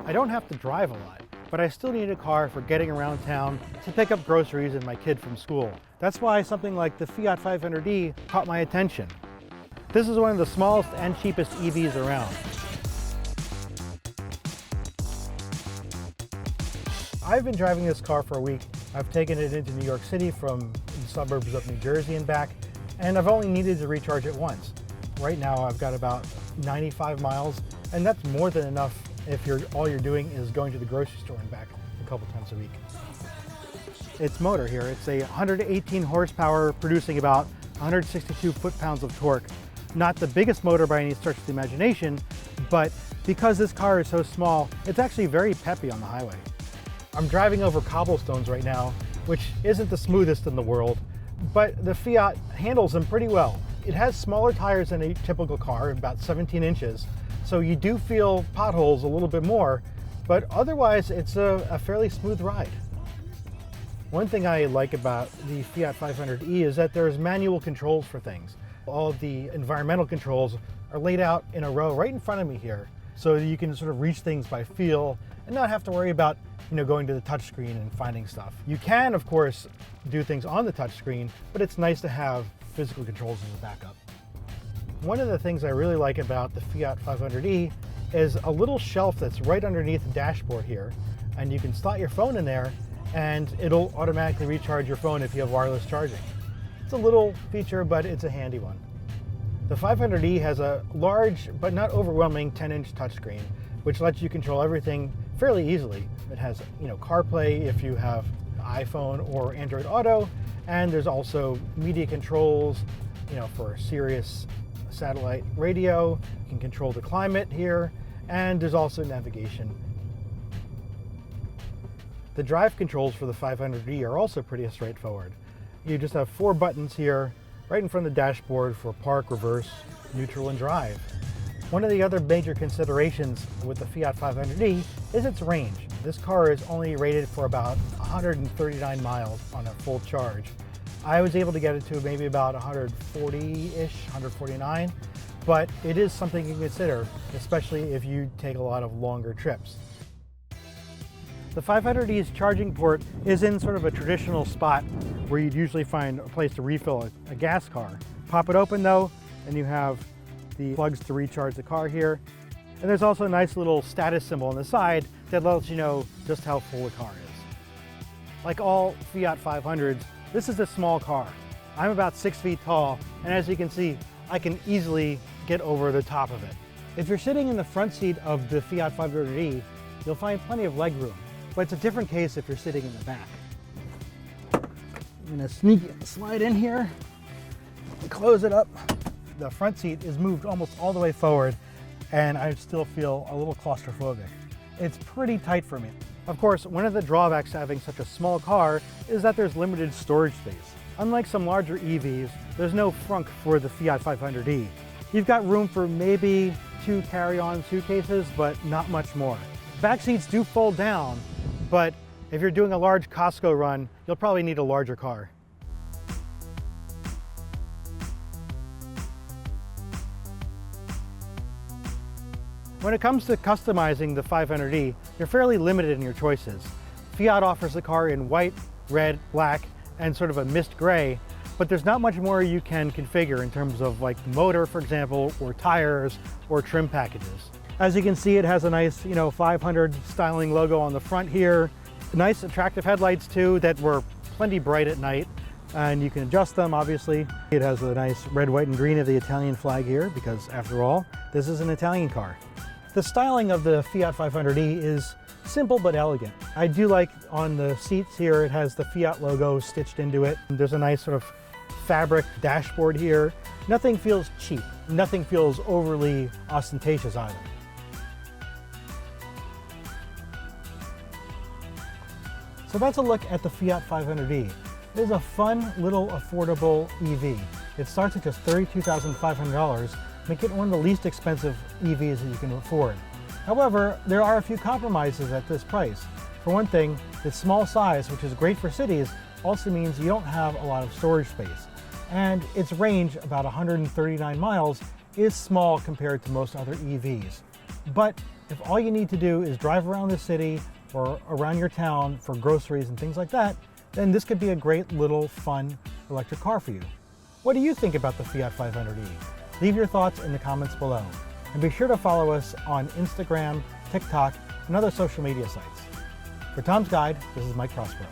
I don't have to drive a lot, but I still need a car for getting around town to pick up groceries and my kid from school. That's why something like the Fiat 500e caught my attention. This is one of the smallest and cheapest EVs around. I've been driving this car for a week. I've taken it into New York City from the suburbs of New Jersey and back, and I've only needed to recharge it once. Right now I've got about 95 miles, and that's more than enough if all you're doing is going to the grocery store and back a couple times a week. Its motor here, it's a 118 horsepower producing about 162 foot-pounds of torque. Not the biggest motor by any stretch of the imagination, but because this car is so small, it's actually very peppy on the highway. I'm driving over cobblestones right now, which isn't the smoothest in the world, but the Fiat handles them pretty well. It has smaller tires than a typical car, about 17 inches, so you do feel potholes a little bit more, but otherwise it's a fairly smooth ride. One thing I like about the Fiat 500e is that there's manual controls for things. All of the environmental controls are laid out in a row right in front of me here, so you can sort of reach things by feel and not have to worry about going to the touchscreen and finding stuff. You can, of course, do things on the touchscreen, but it's nice to have physical controls as a backup. One of the things I really like about the Fiat 500e is a little shelf that's right underneath the dashboard here, and you can slot your phone in there and it'll automatically recharge your phone if you have wireless charging. It's a little feature, but it's a handy one. The 500e has a large but not overwhelming 10-inch touchscreen, which lets you control everything fairly easily. It has, CarPlay if you have iPhone or Android Auto, and there's also media controls, for Sirius satellite radio. You can control the climate here, and there's also navigation. The drive controls for the 500e are also pretty straightforward. You just have 4 buttons here right in front of the dashboard for park, reverse, neutral, and drive. One of the other major considerations with the Fiat 500e is its range. This car is only rated for about 139 miles on a full charge. I was able to get it to maybe about 140-ish, 149, but it is something you can consider, especially if you take a lot of longer trips. The 500e's charging port is in sort of a traditional spot where you'd usually find a place to refill a gas car. Pop it open though, and you have the plugs to recharge the car here. And there's also a nice little status symbol on the side that lets you know just how full the car is. Like all Fiat 500s, this is a small car. I'm about 6 feet tall, and as you can see, I can easily get over the top of it. If you're sitting in the front seat of the Fiat 500e, you'll find plenty of leg room, but it's a different case if you're sitting in the back. I'm gonna slide in here, close it up. The front seat is moved almost all the way forward, and I still feel a little claustrophobic. It's pretty tight for me. Of course, one of the drawbacks to having such a small car is that there's limited storage space. Unlike some larger EVs, there's no frunk for the Fiat 500e. You've got room for maybe 2 carry-on suitcases, but not much more. Back seats do fold down, but if you're doing a large Costco run, you'll probably need a larger car. When it comes to customizing the 500e, you're fairly limited in your choices. Fiat offers the car in white, red, black, and sort of a mist gray, but there's not much more you can configure in terms of like motor, for example, or tires, or trim packages. As you can see, it has a nice, 500 styling logo on the front here. Nice attractive headlights too that were plenty bright at night, and you can adjust them obviously. It has a nice red, white, and green of the Italian flag here because after all, this is an Italian car. The styling of the Fiat 500e is simple but elegant. I do like on the seats here, it has the Fiat logo stitched into it. There's a nice sort of fabric dashboard here. Nothing feels cheap. Nothing feels overly ostentatious either. So that's a look at the Fiat 500e. It is a fun, little, affordable EV. It starts at just $32,500, making it one of the least expensive EVs that you can afford. However, there are a few compromises at this price. For one thing, its small size, which is great for cities, also means you don't have a lot of storage space. And its range, about 139 miles, is small compared to most other EVs. But If all you need to do is drive around the city or around your town for groceries and things like that, then this could be a great little fun electric car for you. What do you think about the Fiat 500e? Leave your thoughts in the comments below. And be sure to follow us on Instagram, TikTok, and other social media sites. For Tom's Guide, this is Mike Prospero.